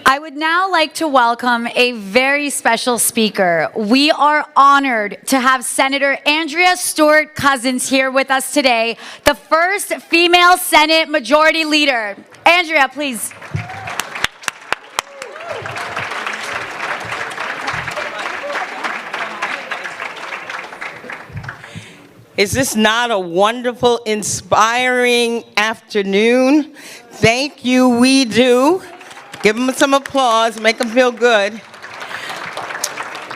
I would now like to welcome a very special speaker. We are honored to have Senator Andrea Stewart-Cousins here with us today, the first female Senate Majority Leader. Andrea, please. Is this not a wonderful, inspiring afternoon? Thank you, we do. Give them some applause, make them feel good.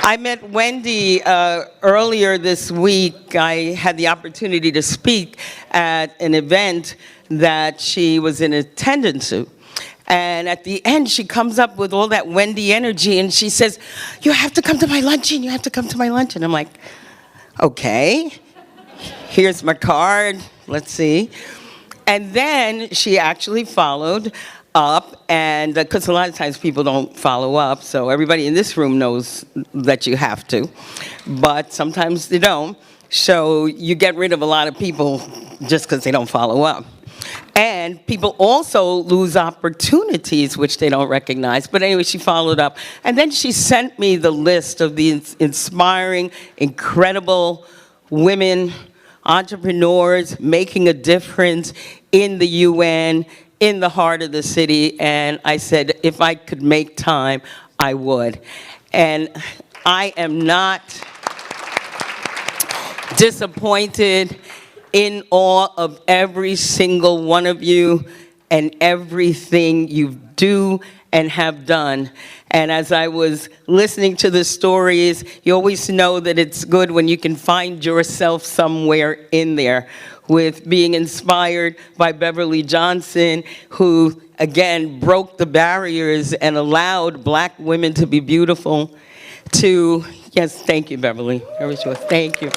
I met Wendy earlier this week. I had the opportunity to speak at an event that she was in attendance to. And at the end, she comes up with all that Wendy energy, and she says, "You have to come to my luncheon, you have to come to my luncheon." I'm like, okay, here's my card, let's see. And then she actually followed up, and because a lot of times people don't follow up, so everybody in this room knows that you have to, but sometimes they don't. So you get rid of a lot of people just because they don't follow up. And people also lose opportunities which they don't recognize. But anyway, she followed up. And then she sent me the list of the inspiring, incredible women, entrepreneurs making a difference in the UN, in the heart of the city. And I said, if I could make time, I would. And I am not disappointed, in awe of every single one of you and everything you do and have done. And as I was listening to the stories, you always know that it's good when you can find yourself somewhere in there, with being inspired by Beverly Johnson, who, again, broke the barriers and allowed black women to be beautiful, to, yes, thank you, Beverly. There was yours. Thank you.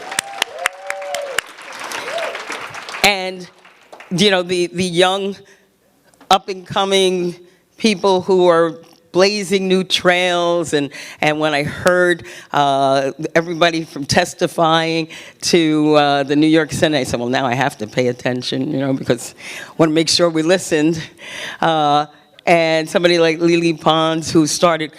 And, you know, the young, up-and-coming people who are blazing new trails, and when I heard everybody from testifying to the New York Senate, I said, well, now I have to pay attention, you know, because I want to make sure we listened. And somebody like Lily Pons, who started,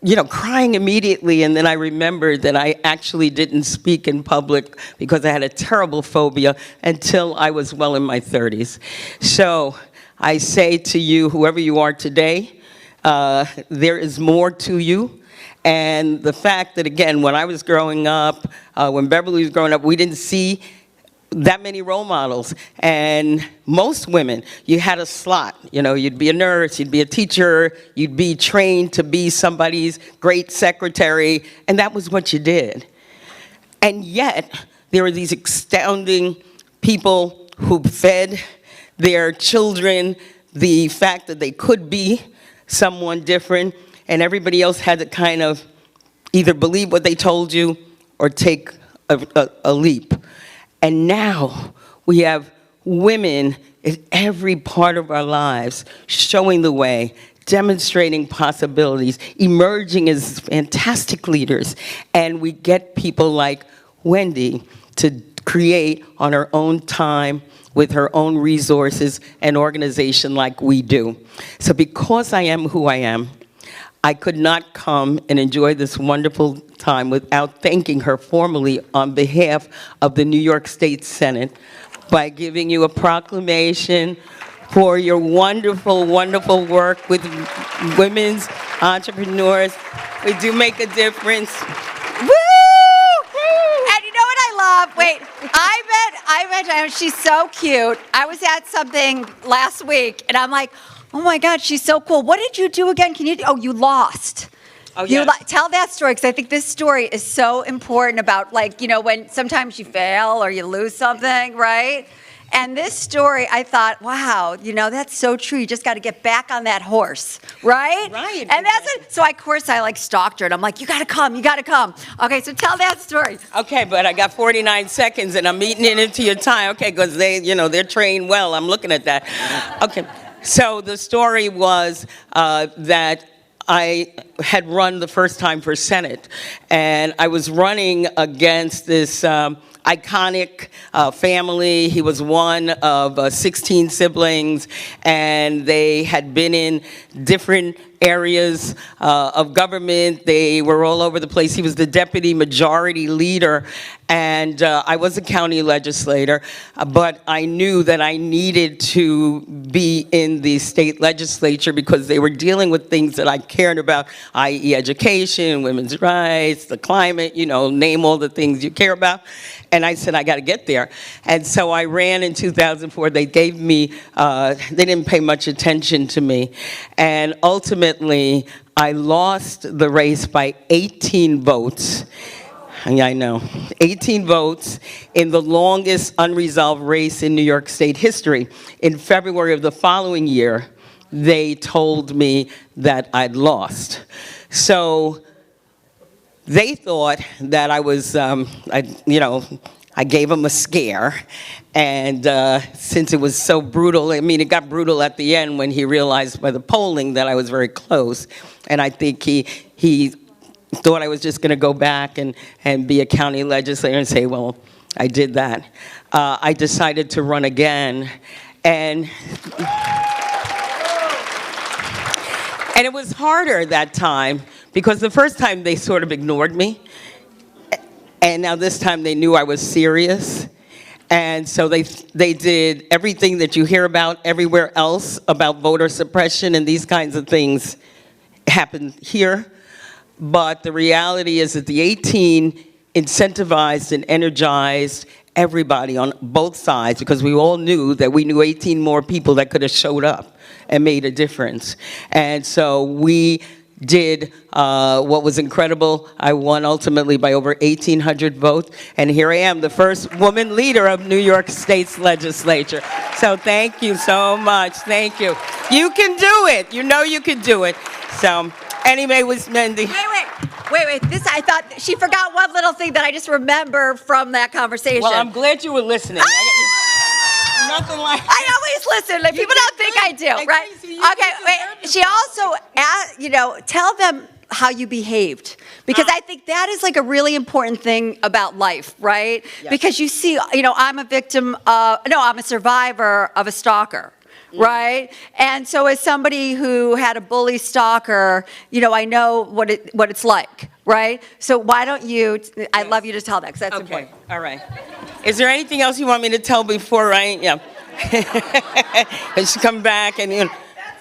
you know, crying immediately, and then I remembered that I actually didn't speak in public because I had a terrible phobia until I was well in my 30s. So I say to you, whoever you are today, there is more to you. And the fact that, again, when I was growing up, when Beverly was growing up, we didn't see that many role models. And most women, you had a slot. You know, you'd be a nurse, you'd be a teacher, you'd be trained to be somebody's great secretary, and that was what you did. And yet, there were these astounding people who fed their children the fact that they could be someone different, and everybody else had to kind of either believe what they told you or take a leap. And now we have women in every part of our lives showing the way, demonstrating possibilities, emerging as fantastic leaders. And we get people like Wendy to create on her own time, with her own resources and organization like we do. So because I am who I am, I could not come and enjoy this wonderful time without thanking her formally on behalf of the New York State Senate by giving you a proclamation for your wonderful, wonderful work with women's entrepreneurs. We do make a difference. Woo! And you know what I love? Wait, I met, she's so cute. I was at something last week, and I'm like, oh my God, she's so cool. What did you do again? You lost. Oh, yeah. Tell that story, because I think this story is so important about, like, you know, when sometimes you fail or you lose something, right? And this story, I thought, wow, you know, that's so true. You just got to get back on that horse, right? Right. And that's it. So, of course, I like stalked her, and I'm like, you got to come, you got to come. Okay, so tell that story. Okay, but I got 49 seconds, and I'm eating it into your time. Okay, because they, you know, they're trained well. I'm looking at that. Okay, so the story was that I had run the first time for Senate, and I was running against this iconic family. He was one of 16 siblings, and they had been in different areas of government. They were all over the place. He was the deputy majority leader, and I was a county legislator, but I knew that I needed to be in the state legislature because they were dealing with things that I cared about, i.e. education, women's rights, the climate, name all the things you care about. And I said, I got to get there. And so I ran in 2004. They gave me, they didn't pay much attention to me. And ultimately, I lost the race by 18 votes. Yeah, I know. 18 votes in the longest unresolved race in New York State history. In February of the following year, they told me that I'd lost. So they thought that I was, I gave them a scare. And since it was so brutal, it got brutal at the end when he realized by the polling that I was very close. And I think he thought I was just going to go back and be a county legislator and say, well, I did that. I decided to run again. And it was harder that time because the first time they sort of ignored me. And now this time they knew I was serious. And so they did everything that you hear about everywhere else about voter suppression and these kinds of things happened here. But the reality is that the 18 incentivized and energized everybody on both sides because we all knew that we knew 18 more people that could have showed up and made a difference. And so we did what was incredible. I won ultimately by over 1,800 votes. And here I am, the first woman leader of New York State's legislature. So thank you so much. Thank you. You can do it. You know you can do it. So anyway, was Mendy. Wait. I thought she forgot one little thing that I just remember from that conversation. Well, I'm glad you were listening. Nothing like I always listen. Like, people don't think I do, right? Okay, wait. She also, tell them how you behaved. Because I think that is like a really important thing about life, right? Yes. Because you see, I'm a survivor of a stalker. Right? And so as somebody who had a bully stalker, I know what it's like, right? So why don't you, I'd love you to tell that because that's important. All right. Is there anything else you want me to tell before I, and she come back and,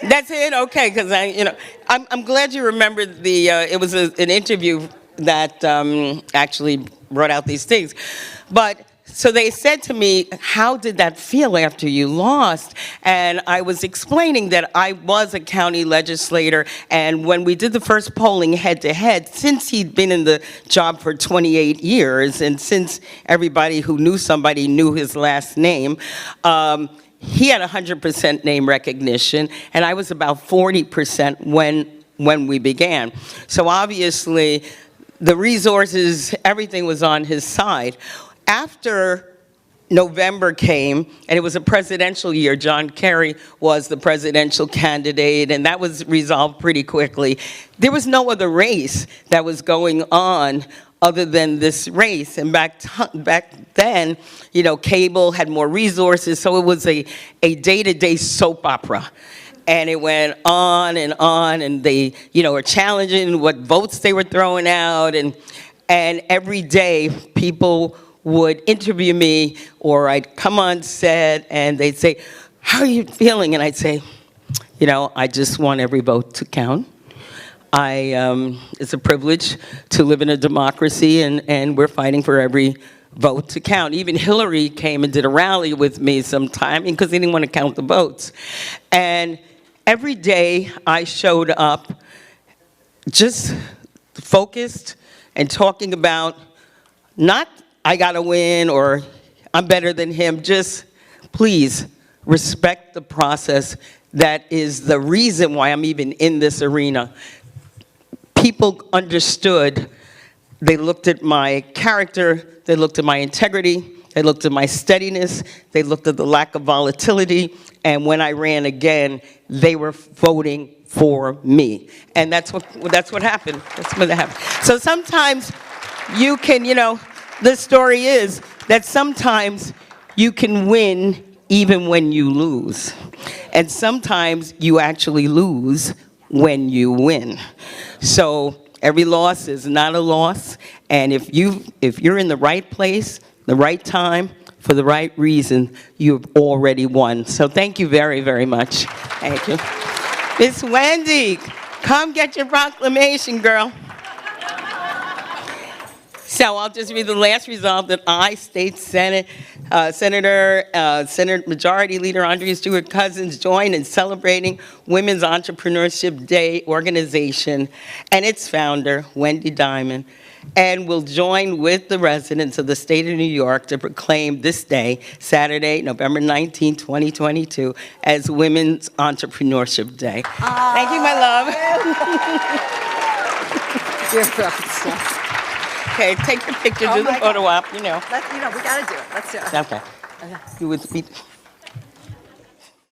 that's it? Okay, because I'm glad you remembered it was an interview that actually brought out these things. But so they said to me, how did that feel after you lost? And I was explaining that I was a county legislator, and when we did the first polling head-to-head, since he'd been in the job for 28 years, and since everybody who knew somebody knew his last name, he had 100% name recognition, and I was about 40% when we began. So obviously, the resources, everything was on his side. After November came, and it was a presidential year, John Kerry was the presidential candidate, and that was resolved pretty quickly. There was no other race that was going on other than this race. And back then, cable had more resources, so it was a day-to-day soap opera. And it went on, and they, were challenging what votes they were throwing out, and every day people would interview me, or I'd come on set and they'd say, how are you feeling? And I'd say, I just want every vote to count. It's a privilege to live in a democracy, and we're fighting for every vote to count. Even Hillary came and did a rally with me sometime because they didn't want to count the votes. And every day I showed up just focused and talking about not I gotta win or I'm better than him. Just please respect the process. That is the reason why I'm even in this arena. People understood. They looked at my character. They looked at my integrity. They looked at my steadiness. They looked at the lack of volatility. And when I ran again, they were voting for me. And that's what happened. That's what happened. So sometimes you can, the story is that sometimes you can win even when you lose. And sometimes you actually lose when you win. So every loss is not a loss. And if you're in the right place, the right time, for the right reason, you've already won. So thank you very, very much. Thank you. Miss Wendy, come get your proclamation, girl. So I'll just read the last resolve that I, State Senate Senator Majority Leader Andrea Stewart-Cousins, join in celebrating Women's Entrepreneurship Day organization and its founder, Wendy Diamond, and will join with the residents of the state of New York to proclaim this day, Saturday, November 19, 2022, as Women's Entrepreneurship Day. Thank you, my love. You're priceless. Okay, take the picture, do the photo op, you know. We got to do it. Let's do it. Okay. You would be.